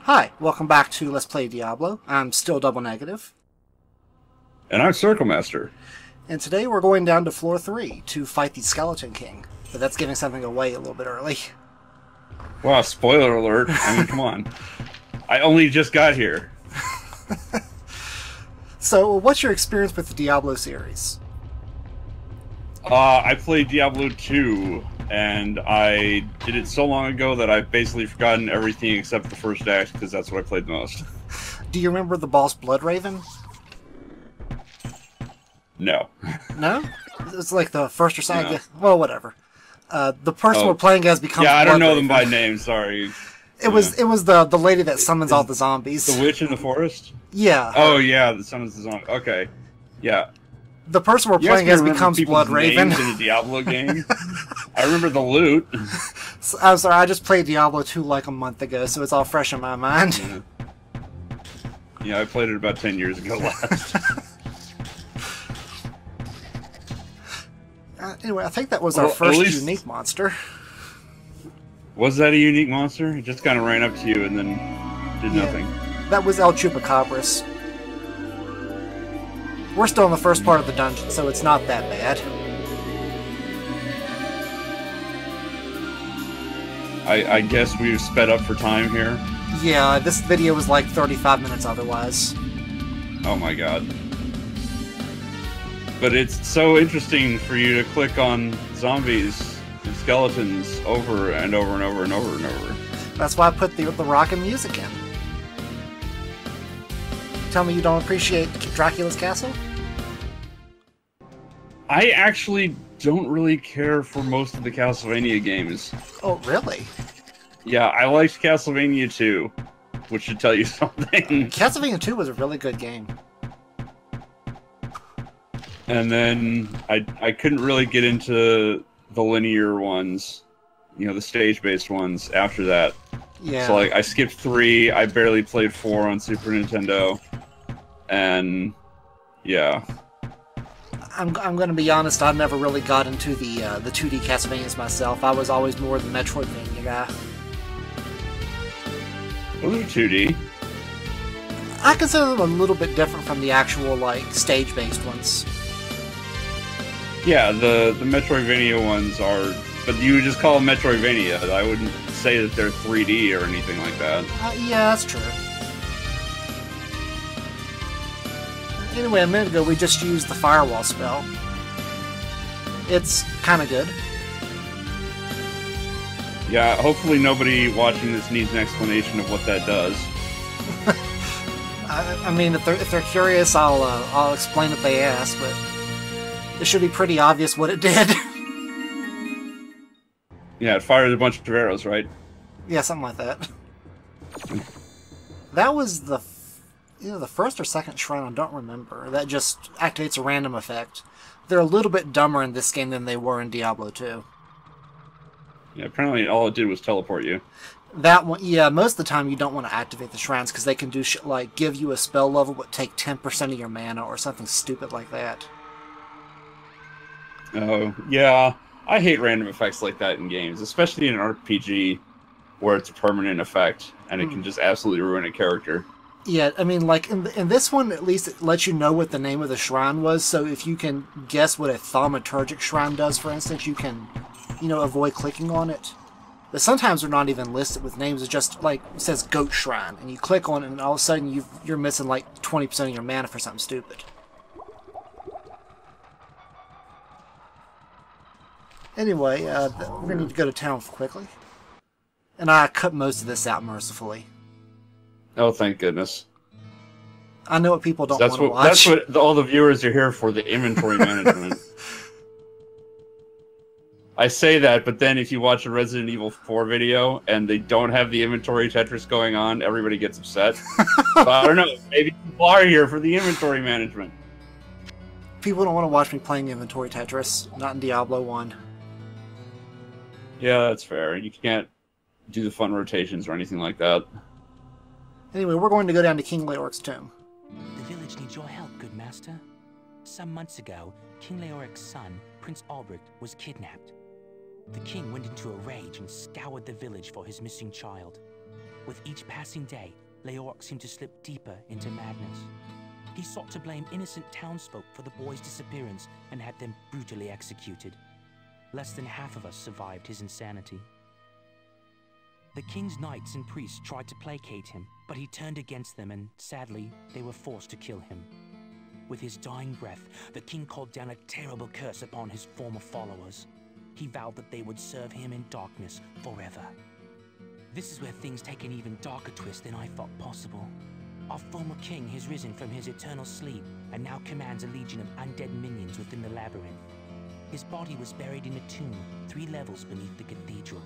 Hi, welcome back to Let's Play Diablo. I'm still double negative. And I'm Circle Master. And today we're going down to floor 3 to fight the Skeleton King. But that's giving something away a little bit early. Wow, spoiler alert. I mean, come on. I only just got here. So, what's your experience with the Diablo series? I played Diablo 2, and I did it so long ago that I've basically forgotten everything except the first act, because that's what I played the most. Do you remember the boss Bloodraven? No. No? It's like the first or second... No. Well, whatever. The person we're playing as becomes Yeah, I don't know Bloodraven. them by name, sorry. It was the lady that summons all the zombies. The witch in the forest? Yeah. Oh, yeah, that summons the zombie. Okay. Yeah. The person we're playing as becomes Bloodraven. In a Diablo game. I remember the loot. So, I'm sorry, I just played Diablo 2 like a month ago, so it's all fresh in my mind. Yeah, I played it about 10 years ago last. Anyway, I think that was our first unique monster. Was that a unique monster? It just kind of ran up to you and then did nothing. That was El Chupacabras. We're still in the first part of the dungeon, so it's not that bad. I guess we've sped up for time here. Yeah, this video was like 35 minutes otherwise. Oh my god. But it's so interesting for you to click on zombies and skeletons over and over and over and over and over. That's why I put the rockin' music in. Tell me you don't appreciate Dracula's Castle? I actually don't really care for most of the Castlevania games. Oh, really? Yeah, I liked Castlevania 2, which should tell you something. Castlevania 2 was a really good game. And then I couldn't really get into the linear ones, you know, the stage-based ones after that. Yeah. So, like, I skipped 3, I barely played 4 on Super Nintendo, and, yeah. I'm going to be honest, I never really got into the 2D Castlevanias myself. I was always more the Metroidvania guy. Those are 2D. I consider them a little bit different from the actual, like, stage-based ones. Yeah, the Metroidvania ones are... But you would just call them Metroidvania. I wouldn't say that they're 3D or anything like that. Yeah, that's true. Anyway, a minute ago we just used the firewall spell. It's kind of good. Yeah, hopefully nobody watching this needs an explanation of what that does. I mean, if they're curious, I'll explain if they ask, but it should be pretty obvious what it did. Yeah, it fired a bunch of arrows, right? Yeah, something like that. That was the first or second shrine, I don't remember. That just activates a random effect. They're a little bit dumber in this game than they were in Diablo 2. Yeah, apparently all it did was teleport you. That one, yeah, most of the time you don't want to activate the shrines because they can do shit like give you a spell level but take 10% of your mana or something stupid like that. Oh, yeah. I hate random effects like that in games, especially in an RPG where it's a permanent effect and it can just absolutely ruin a character. Yeah, I mean, like, in this one, at least it lets you know what the name of the shrine was, so if you can guess what a thaumaturgic shrine does, for instance, you can, you know, avoid clicking on it. But sometimes they're not even listed with names, it's just, like, it says Goat Shrine, and you click on it, and all of a sudden you're missing, like, 20% of your mana for something stupid. Anyway, we're going to need to go to town quickly. And I cut most of this out mercifully. Oh, thank goodness. I know what people don't want to watch. That's what all the viewers are here for, the inventory management. I say that, but then if you watch a Resident Evil 4 video and they don't have the inventory Tetris going on, everybody gets upset. So I don't know, maybe people are here for the inventory management. People don't want to watch me playing inventory Tetris, not in Diablo 1. Yeah, that's fair. You can't do the fun rotations or anything like that. Anyway, we're going to go down to King Leoric's tomb. The village needs your help, good master. Some months ago, King Leoric's son, Prince Albrecht, was kidnapped. The king went into a rage and scoured the village for his missing child. With each passing day, Leoric seemed to slip deeper into madness. He sought to blame innocent townsfolk for the boy's disappearance and had them brutally executed. Less than half of us survived his insanity. The king's knights and priests tried to placate him, but he turned against them and, sadly, they were forced to kill him. With his dying breath, the king called down a terrible curse upon his former followers. He vowed that they would serve him in darkness forever. This is where things take an even darker twist than I thought possible. Our former king has risen from his eternal sleep and now commands a legion of undead minions within the labyrinth. His body was buried in a tomb 3 levels beneath the cathedral.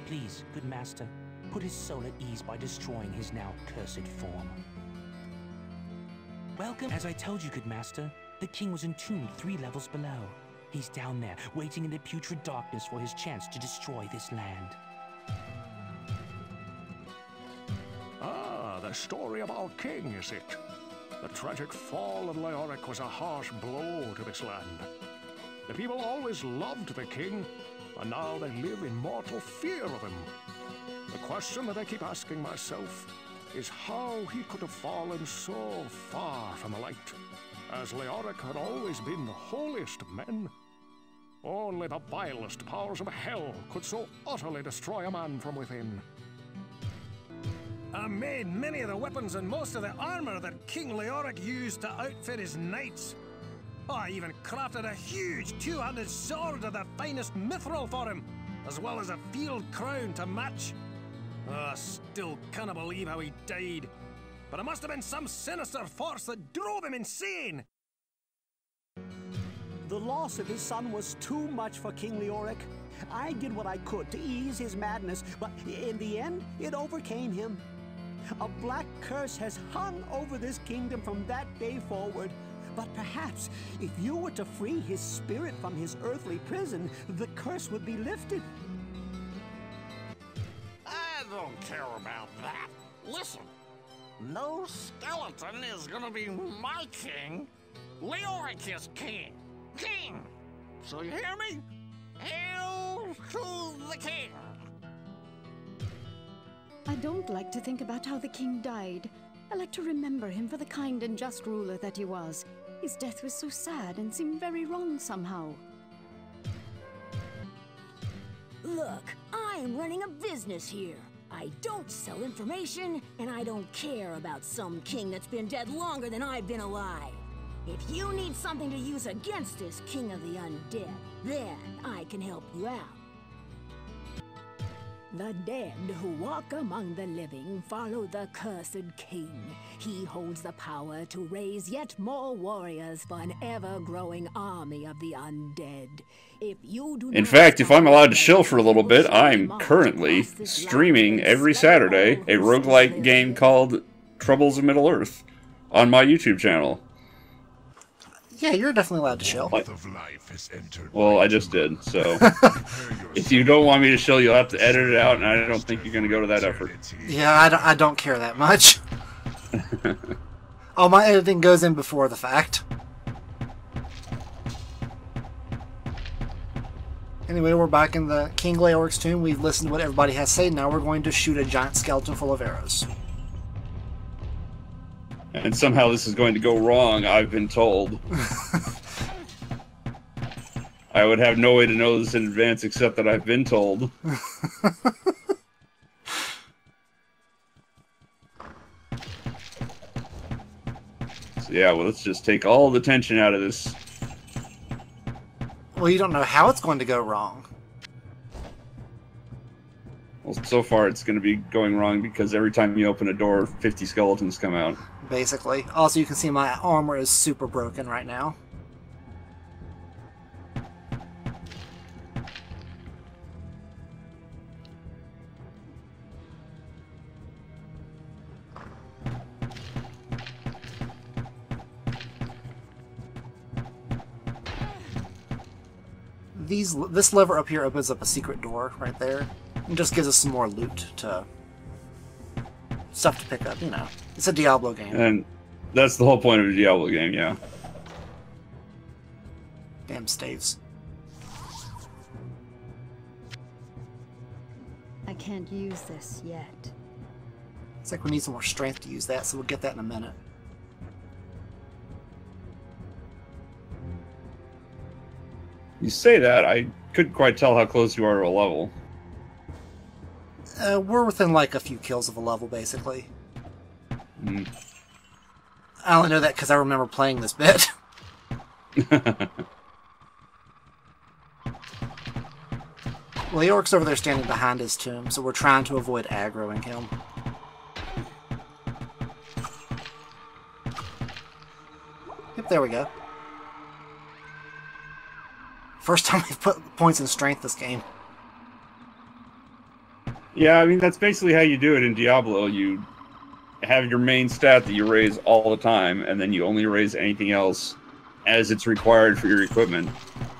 Please, good master, put his soul at ease by destroying his now cursed form. Welcome. As I told you, good master, the king was entombed 3 levels below. He's down there, waiting in the putrid darkness for his chance to destroy this land. Ah, the story of our king, is it? The tragic fall of Leoric was a harsh blow to this land. The people always loved the king, and now they live in mortal fear of him. The question that I keep asking myself is how he could have fallen so far from the light, as Leoric had always been the holiest of men. Only the vilest powers of hell could so utterly destroy a man from within. I made many of the weapons and most of the armor that King Leoric used to outfit his knights. I even crafted a huge 2-handed sword of the finest mithril for him, as well as a field crown to match. I still can't believe how he died, but it must have been some sinister force that drove him insane. The loss of his son was too much for King Leoric. I did what I could to ease his madness, but in the end, it overcame him. A black curse has hung over this kingdom from that day forward. But perhaps, if you were to free his spirit from his earthly prison, the curse would be lifted. I don't care about that. Listen, no skeleton is gonna be my king. Leoric is king. King! So you hear me? Hail to the king! I don't like to think about how the king died. I like to remember him for the kind and just ruler that he was. His death was so sad and seemed very wrong somehow. Look, I'm running a business here. I don't sell information, and I don't care about some king that's been dead longer than I've been alive. If you need something to use against this king of the undead, then I can help you out. The dead who walk among the living follow the cursed king. He holds the power to raise yet more warriors for an ever-growing army of the undead. If you do In fact, if I'm allowed to chill for a little bit, I'm currently streaming every Saturday a roguelike game called Troubles in Middle-earth on my YouTube channel. Yeah, you're definitely allowed to chill. Well, I just did, so if you don't want me to chill, you'll have to edit it out, and I don't think you're going to go to that effort. Yeah, I don't care that much. All my editing goes in before the fact. Anyway, we're back in the King Leoric's tomb. We've listened to what everybody has to say. Now we're going to shoot a giant skeleton full of arrows. And somehow this is going to go wrong, I've been told. I would have no way to know this in advance except that I've been told. So yeah, well, let's just take all the tension out of this. Well, you don't know how it's going to go wrong. Well, so far it's going to be going wrong because every time you open a door, 50 skeletons come out. Basically. Also, you can see my armor is super broken right now. This lever up here opens up a secret door right there. And just gives us some more loot to... stuff to pick up, you know. It's a Diablo game. And that's the whole point of a Diablo game, yeah. Damn staves. I can't use this yet. Looks like we need some more strength to use that, so we'll get that in a minute. You say that, I couldn't quite tell how close you are to a level. We're within like a few kills of a level, basically. Mm. I only know that because I remember playing this bit. Leoric's over there standing behind his tomb, so we're trying to avoid aggroing him. Yep, there we go. First time we've put points in strength this game. Yeah, I mean, that's basically how you do it in Diablo. You have your main stat that you raise all the time, and then you only raise anything else as it's required for your equipment.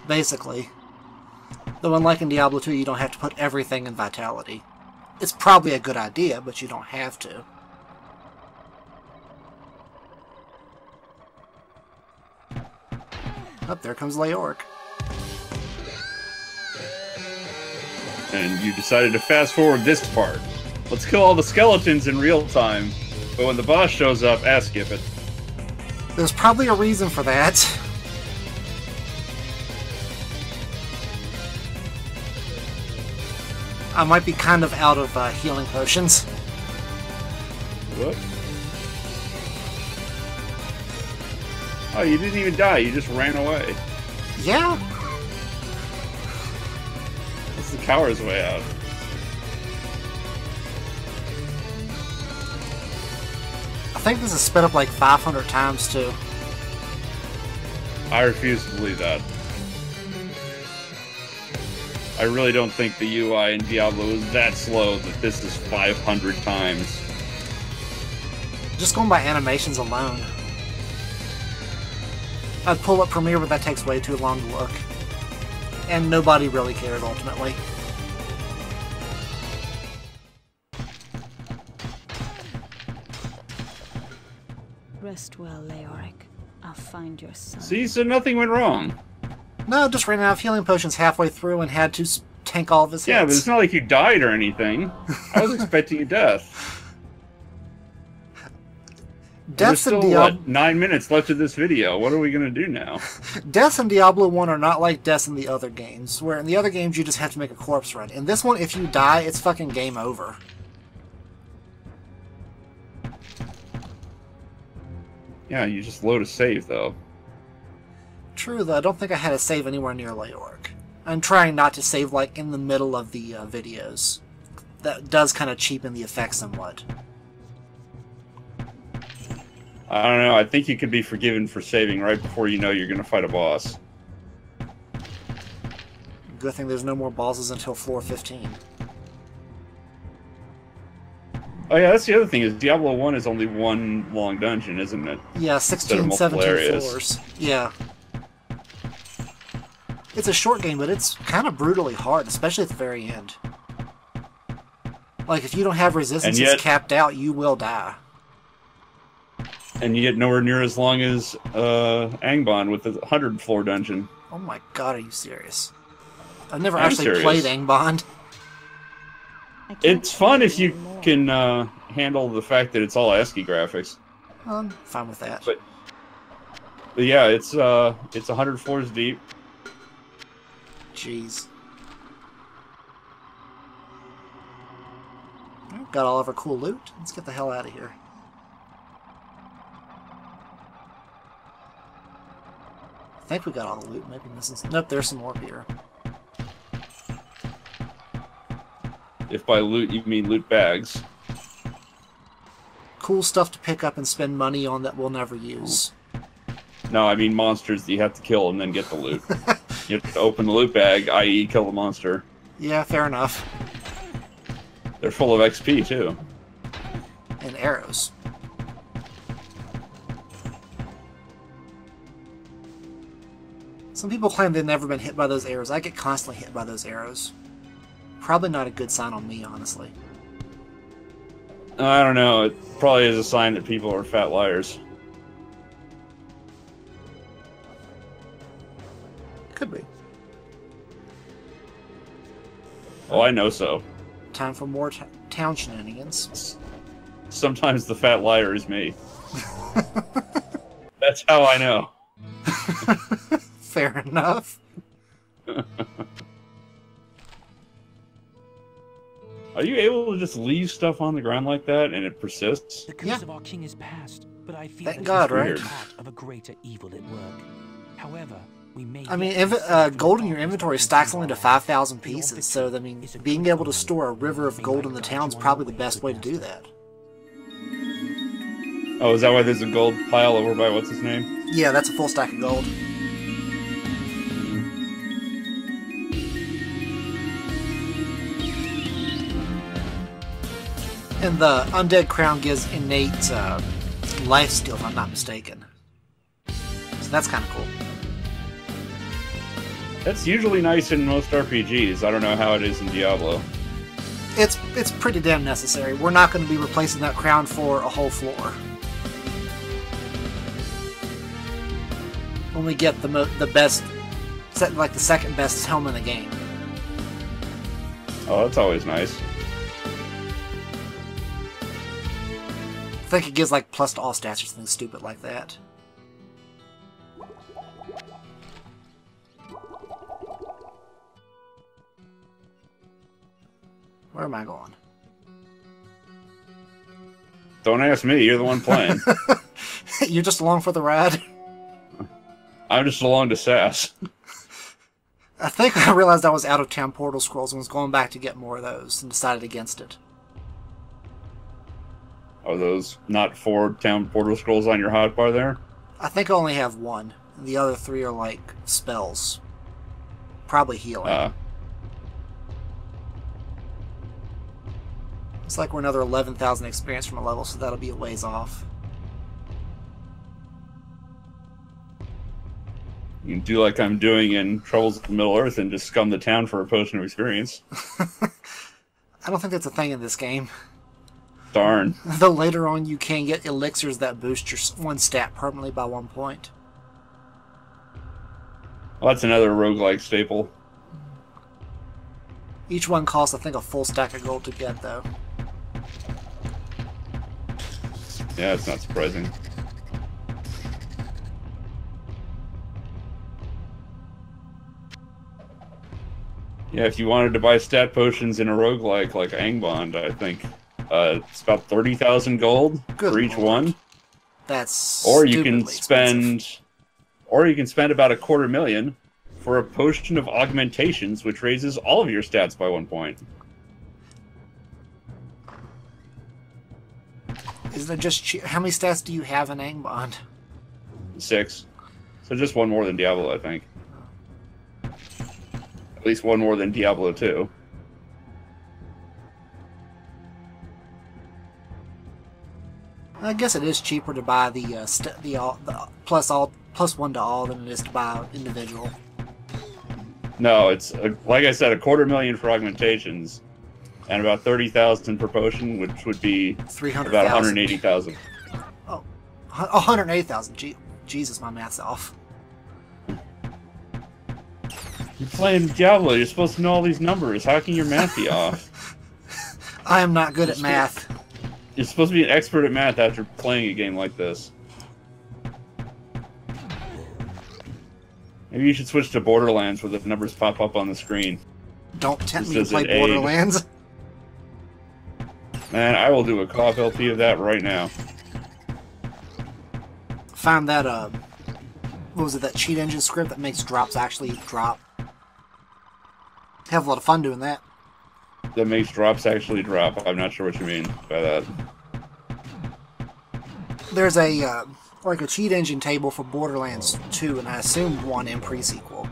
Basically. Though unlike in Diablo 2, you don't have to put everything in Vitality. It's probably a good idea, but you don't have to. Oh, there comes Leoric. And you decided to fast forward this part. Let's kill all the skeletons in real time, but when the boss shows up, skip it. There's probably a reason for that. I might be kind of out of healing potions. What? Oh, you didn't even die, you just ran away. Yeah. That's the coward's way out. I think this is sped up like 500 times too. I refuse to believe that. I really don't think the UI in Diablo is that slow that this is 500 times. Just going by animations alone. I'd pull up Premiere, but that takes way too long to look. And nobody really cares, ultimately. Rest well, Leoric. I'll find your son. See, so nothing went wrong. No, just ran out of healing potions halfway through and had to tank all of his hits. Yeah, but it's not like you died or anything. I was expecting a death. Deaths There's in still, Diablo. what, 9 minutes left of this video. What are we going to do now? Deaths in Diablo 1 are not like deaths in the other games, where in the other games you just have to make a corpse run. In this one, if you die, it's fucking game over. Yeah, you just load a save, though. True, though, I don't think I had a save anywhere near Leoric. I'm trying not to save, like, in the middle of the videos. That does kind of cheapen the effect somewhat. I don't know. I think you could be forgiven for saving right before you know you're going to fight a boss. Good thing there's no more bosses until floor 15. Oh yeah, that's the other thing, is Diablo 1 is only one long dungeon, isn't it? Yeah, 16, 17 floors. Yeah. It's a short game, but it's kind of brutally hard, especially at the very end. Like, if you don't have resistances capped out, you will die. And yet nowhere near as long as Angband with the 100-floor dungeon. Oh my god, are you serious? I've never actually played Angband. It's fun if you can handle the fact that it's all ASCII graphics. I'm fine with that. But yeah, it's 100 floors deep. Jeez. Got all of our cool loot. Let's get the hell out of here. I think we got all the loot. Maybe missing some. Nope, there's some more here. If by loot you mean loot bags. Cool stuff to pick up and spend money on that we'll never use. No, I mean monsters that you have to kill and then get the loot. You have to open the loot bag, i.e. kill the monster. Yeah, fair enough. They're full of XP, too. And arrows. Some people claim they've never been hit by those arrows. I get constantly hit by those arrows. Probably not a good sign on me, honestly. I don't know. It probably is a sign that people are fat liars. Could be. Oh, I know so. Time for more town shenanigans. sometimes the fat liar is me. That's how I know. Fair enough. Are you able to just leave stuff on the ground like that and it persists? The curse of our king is past, but I feel Thank God, right? part of a greater evil at work. However, we may. I mean, gold in your inventory stacks only to 5,000 pieces, so I mean, being able to store a river of gold in the town is probably the best way to do that. Oh, is that why there's a gold pile over by what's his name? Yeah, that's a full stack of gold. And the Undead Crown gives innate lifesteal, if I'm not mistaken. So that's kind of cool. That's usually nice in most RPGs. I don't know how it is in Diablo. It's pretty damn necessary. We're not going to be replacing that crown for a whole floor. When we get the best, like the second best helm in the game. Oh, that's always nice. I think it gives like plus to all stats or something stupid like that. Where am I going? Don't ask me, you're the one playing. You're just along for the ride? I'm just along to Sass. I think I realized I was out of town portal scrolls and was going back to get more of those and decided against it. Are those not 4 town portal scrolls on your hotbar there? I think I only have one. And the other 3 are like spells. Probably healing. It's like we're another 11,000 experience from a level, so that'll be a ways off. You can do like I'm doing in Troubles of Middle Earth and just scum the town for a potion of experience. I don't think that's a thing in this game. Darn. Though later on you can get elixirs that boost your one stat permanently by 1 point. Well, that's another roguelike staple. Each one costs, I think, a full stack of gold to get, though. Yeah, it's not surprising. Yeah, if you wanted to buy stat potions in a roguelike like Angband, I think it's about 30,000 gold for each one. That's or you can spend, expensive. or you can spend about $250,000 for a potion of augmentations, which raises all of your stats by 1 point. Is there just how many stats do you have in Angband? 6. So just one more than Diablo, I think. At least one more than Diablo 2. I guess it is cheaper to buy the plus 1 to all than it is to buy individual. No, it's like I said, $250,000 for augmentations, and about 30,000 per potion, which would be 300,000. about 180,000. Oh, 180,000. Jesus, my math's off. You're playing Diablo. You're supposed to know all these numbers. How can your math be off? I am not good at math. You're supposed to be an expert at math after playing a game like this. Maybe you should switch to Borderlands where the numbers pop up on the screen. Don't tempt me to play Borderlands. Man, I will do a co-op LP of that right now. Found that, what was it, that cheat engine script that makes drops actually drop. Have a lot of fun doing that. That makes drops actually drop. I'm not sure what you mean by that. There's a, like a cheat engine table for Borderlands 2, and I assume 1 in pre-sequel,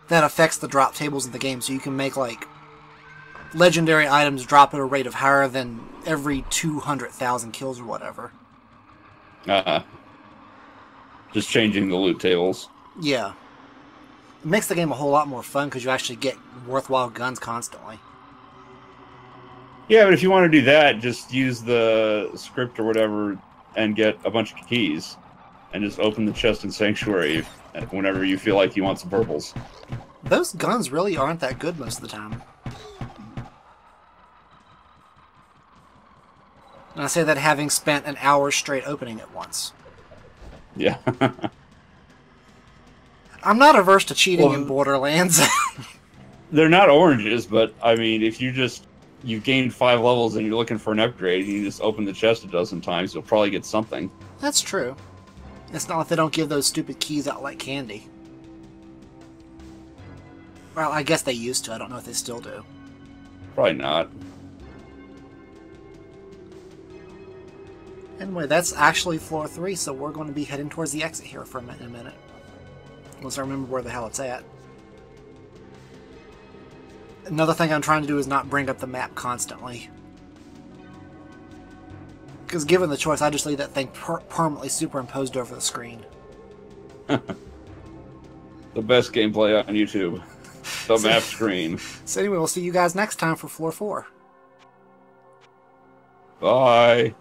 that affects the drop tables in the game, so you can make, like, legendary items drop at a rate of higher than every 200,000 kills or whatever. Just changing the loot tables. Yeah. It makes the game a whole lot more fun because you actually get worthwhile guns constantly. Yeah, but if you want to do that, just use the script or whatever and get a bunch of keys. And just open the chest in Sanctuary whenever you feel like you want some purples. Those guns really aren't that good most of the time. And I say that having spent an hour straight opening it once. Yeah. I'm not averse to cheating in Borderlands. They're not oranges, but I mean, if you've gained 5 levels and you're looking for an upgrade, and you just open the chest a dozen times, you'll probably get something. That's true. It's not like they don't give those stupid keys out like candy. Well, I guess they used to. I don't know if they still do. Probably not. Anyway, that's actually floor 3, so we're going to be heading towards the exit here for a minute. Unless I remember where the hell it's at. Another thing I'm trying to do is not bring up the map constantly. Because given the choice, I just leave that thing permanently superimposed over the screen. The best gameplay on YouTube. The map screen. So anyway, we'll see you guys next time for floor 4. Bye.